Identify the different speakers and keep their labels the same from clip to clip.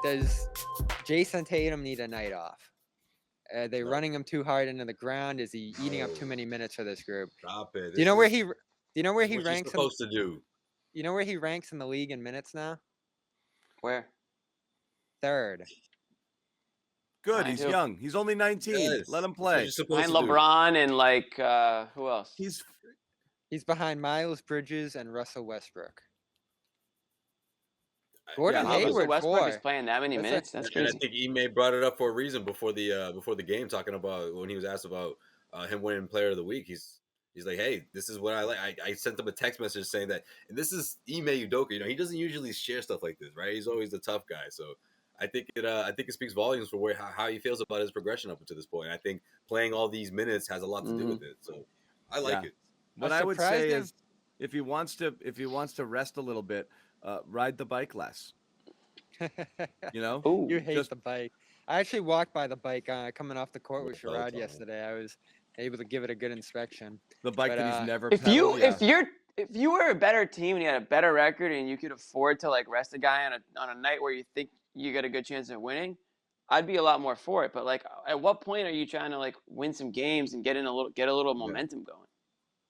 Speaker 1: Does Jayson Tatum need a night off? Are they
Speaker 2: No.
Speaker 1: running him too hard into the ground? Is he eating up too many minutes for this group?
Speaker 2: Stop it.
Speaker 1: Do you know where he?
Speaker 2: This
Speaker 1: Do you know where
Speaker 2: is
Speaker 1: he
Speaker 2: what you're
Speaker 1: ranks?
Speaker 2: supposed to do.
Speaker 1: You know where he ranks in the league in minutes now?
Speaker 3: Where?
Speaker 1: Third.
Speaker 4: Good.
Speaker 3: Behind
Speaker 4: He's
Speaker 3: who?
Speaker 4: young. He's only 19.
Speaker 2: Yes.
Speaker 4: Let him
Speaker 2: That's what
Speaker 4: play.
Speaker 2: you're supposed
Speaker 3: Behind
Speaker 2: to do.
Speaker 3: LeBron and like who else?
Speaker 1: He's behind Miles Bridges and Russell Westbrook. Gordon
Speaker 4: Yeah,
Speaker 3: Russell
Speaker 1: Hayward
Speaker 3: Westbrook is
Speaker 1: 4.
Speaker 3: playing that many
Speaker 1: That's
Speaker 3: minutes. That's
Speaker 2: And I
Speaker 3: crazy.
Speaker 2: think Ime brought it up for a reason before the game, talking about when he was asked about him winning Player of the Week. He's like, hey, this is what I like. I sent him a text message saying that, and this is Ime Udoka. You know, he doesn't usually share stuff like this, right? He's always the tough guy. So I think it speaks volumes for how he feels about his progression up until this point. And I think playing all these minutes has a lot to do with it. So I like it.
Speaker 4: What I would say is, if he wants to rest a little bit, ride the bike less. You know,
Speaker 3: Ooh,
Speaker 1: You hate the bike. I actually walked by the bike coming off the court with
Speaker 2: Well,
Speaker 1: Sherrod yesterday. I was able to give it a good inspection.
Speaker 4: the bike
Speaker 1: But,
Speaker 4: that he's never.
Speaker 3: if
Speaker 4: pedaled,
Speaker 3: if you were a better team and you had a better record and you could afford to like rest a guy on a night where you think you got a good chance of winning, I'd be a lot more for it. But like, at what point are you trying to like win some games and get a little momentum going?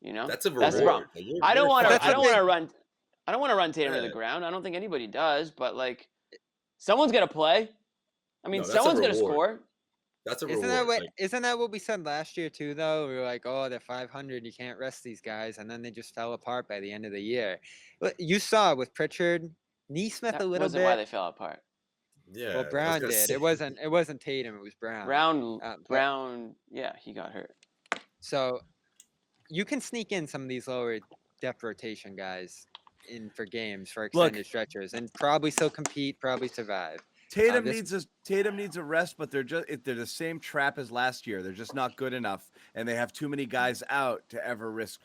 Speaker 3: You know,
Speaker 2: That's a
Speaker 3: the
Speaker 2: reward.
Speaker 3: problem.
Speaker 2: Like,
Speaker 3: I don't want to.
Speaker 1: That's
Speaker 3: I
Speaker 1: the
Speaker 3: don't want to
Speaker 1: thing.
Speaker 3: run. I don't want to run Tatum to the
Speaker 2: Yeah.
Speaker 3: ground. I don't think anybody does. But like, someone's gonna play. I mean,
Speaker 2: No, that's a
Speaker 3: someone's gonna
Speaker 2: reward.
Speaker 3: score.
Speaker 2: That's a
Speaker 1: Isn't
Speaker 2: reward.
Speaker 1: that what?
Speaker 2: Like,
Speaker 1: Isn't that what we said last year too? Though we were like, "Oh, they're 500. You can't rest these guys," and then they just fell apart by the end of the year. You saw with Pritchard, Neesmith
Speaker 3: That
Speaker 1: a little
Speaker 3: wasn't why
Speaker 1: bit.
Speaker 3: they fell apart.
Speaker 2: yeah.
Speaker 1: Well,
Speaker 2: I
Speaker 1: Brown
Speaker 2: was gonna
Speaker 1: did.
Speaker 2: say.
Speaker 1: It wasn't Tatum. It was Brown. But-
Speaker 3: Brown, yeah, he got hurt.
Speaker 1: So you can sneak in some of these lower depth rotation guys in for games for extended stretches and probably still compete, probably survive.
Speaker 4: Tatum
Speaker 1: this-
Speaker 4: needs a rest, but they're the same trap as last year. They're just not good enough, and they have too many guys out to ever risk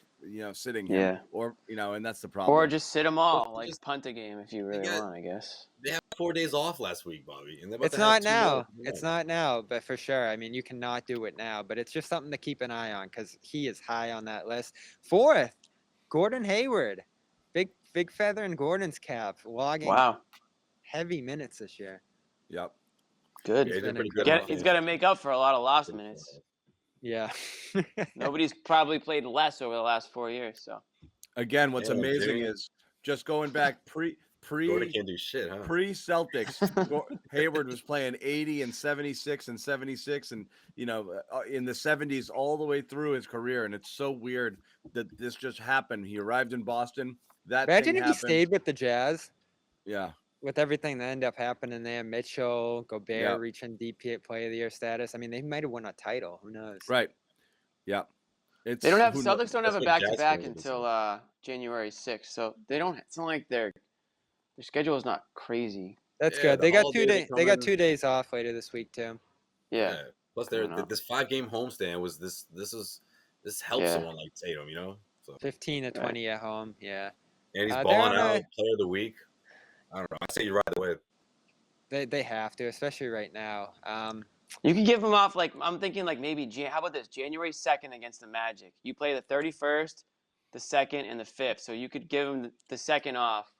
Speaker 4: sitting him.
Speaker 3: Yeah.
Speaker 4: Or and that's the problem.
Speaker 3: Or just sit them all,
Speaker 2: Or
Speaker 3: like
Speaker 2: just-
Speaker 3: punt a game if you really
Speaker 2: got-
Speaker 3: want, I guess.
Speaker 2: They had 4 days off last week, Bobby. And they're about
Speaker 1: It's
Speaker 2: to have
Speaker 1: not
Speaker 2: 2
Speaker 1: now.
Speaker 2: more.
Speaker 1: It's not now, but for sure. I mean, you cannot do it now, but it's just something to keep an eye on because he is high on that list. 4th, Gordon Hayward, big feather in Gordon's cap, logging
Speaker 3: Wow,
Speaker 1: heavy minutes this year.
Speaker 4: Yep.
Speaker 3: good.
Speaker 2: Yeah, he did pretty good.
Speaker 1: Get-
Speaker 2: off
Speaker 3: He's
Speaker 2: the-
Speaker 3: got to make up for a lot of lost minutes.
Speaker 1: Yeah.
Speaker 3: Nobody's probably played less over the last 4 years, so.
Speaker 4: Again, what's
Speaker 2: Yeah,
Speaker 4: amazing
Speaker 2: Jimmy.
Speaker 4: is just going back
Speaker 2: Gordon can't do shit, huh?
Speaker 4: pre-Celtics, Hayward was playing 80 and 76 and 76 and in the 70s all the way through his career, and it's so weird that this just happened. He arrived in Boston. That
Speaker 1: Imagine
Speaker 4: thing
Speaker 1: if he
Speaker 4: happened.
Speaker 1: stayed with the Jazz
Speaker 4: Yeah,
Speaker 1: with everything that ended up happening there. Mitchell, Gobert
Speaker 4: Yeah.
Speaker 1: reaching DP Player of the Year status. I mean, they might have won a title. Who knows?
Speaker 4: right. Yeah, it's
Speaker 3: They don't have
Speaker 4: who kno-
Speaker 3: Celtics don't have
Speaker 2: That's
Speaker 3: a
Speaker 2: what
Speaker 3: back to
Speaker 2: Jazz
Speaker 3: back
Speaker 2: fans are
Speaker 3: until January 6th, so they don't. It's not like their schedule is not crazy.
Speaker 1: That's
Speaker 2: Yeah,
Speaker 1: good.
Speaker 2: the
Speaker 1: They got
Speaker 2: holidays are
Speaker 1: They got
Speaker 2: coming.
Speaker 1: 2 days off later this week too.
Speaker 3: Yeah,
Speaker 2: Plus,
Speaker 3: I don't know.
Speaker 2: this 5-game homestand was this helps
Speaker 3: Yeah.
Speaker 2: someone like Tatum, So
Speaker 1: 15 to 20 at home. Yeah.
Speaker 2: and he's
Speaker 1: They're
Speaker 2: balling
Speaker 1: on
Speaker 2: out,
Speaker 1: a-
Speaker 2: Player of the Week. I don't know. I say you ride the wave.
Speaker 1: They have to, especially right now.
Speaker 3: you can give them off like I'm thinking like maybe how about this January 2nd against the Magic? You play the 31st, the 2nd, and the 5th, so you could give them the 2nd off,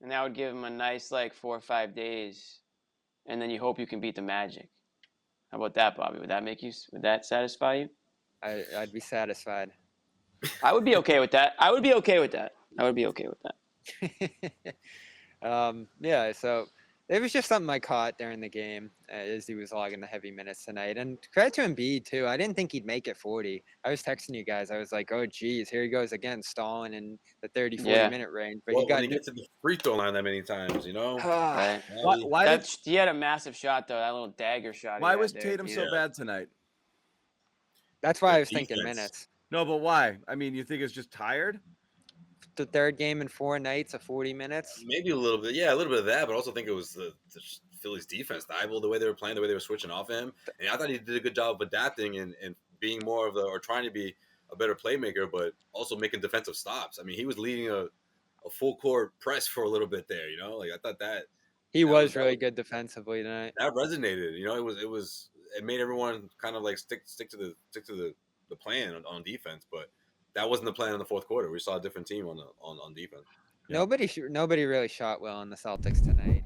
Speaker 3: and that would give them a nice like 4 or 5 days, and then you hope you can beat the Magic. How about that, Bobby? Would that satisfy you?
Speaker 1: I'd be satisfied.
Speaker 3: I would be okay with that.
Speaker 1: Yeah, so it was just something I caught during the game as he was logging the heavy minutes tonight. And credit to Embiid, too. I didn't think he'd make it 40. I was texting you guys. I was like, oh, geez, here he goes again, stalling in the 30, 40-minute range. But
Speaker 2: Well,
Speaker 1: he got
Speaker 2: when you get to the free throw line that many times,
Speaker 3: Right.
Speaker 4: Why
Speaker 3: He had a massive shot though. That little dagger shot.
Speaker 4: why was Tatum so bad tonight?
Speaker 1: That's why I
Speaker 2: The
Speaker 1: was thinking
Speaker 2: defense.
Speaker 1: minutes.
Speaker 4: No, but why? I mean, you think it's just tired?
Speaker 1: The 3rd game in 4 nights of 40 minutes.
Speaker 2: Maybe a little bit. Yeah, a little bit of that, but I also think it was the Phillies defense, the way they were playing, the way they were switching off him. And I thought he did a good job of adapting and being more of or trying to be a better playmaker, but also making defensive stops. I mean, he was leading a full court press for a little bit there, Like I thought that
Speaker 1: He
Speaker 2: That
Speaker 1: was
Speaker 2: was-
Speaker 1: really good defensively tonight.
Speaker 2: that resonated. It made everyone kind of like stick to the plan on defense, but that wasn't the plan in the fourth quarter. We saw a different team on defense.
Speaker 4: Yeah.
Speaker 1: Nobody really shot well in the Celtics tonight.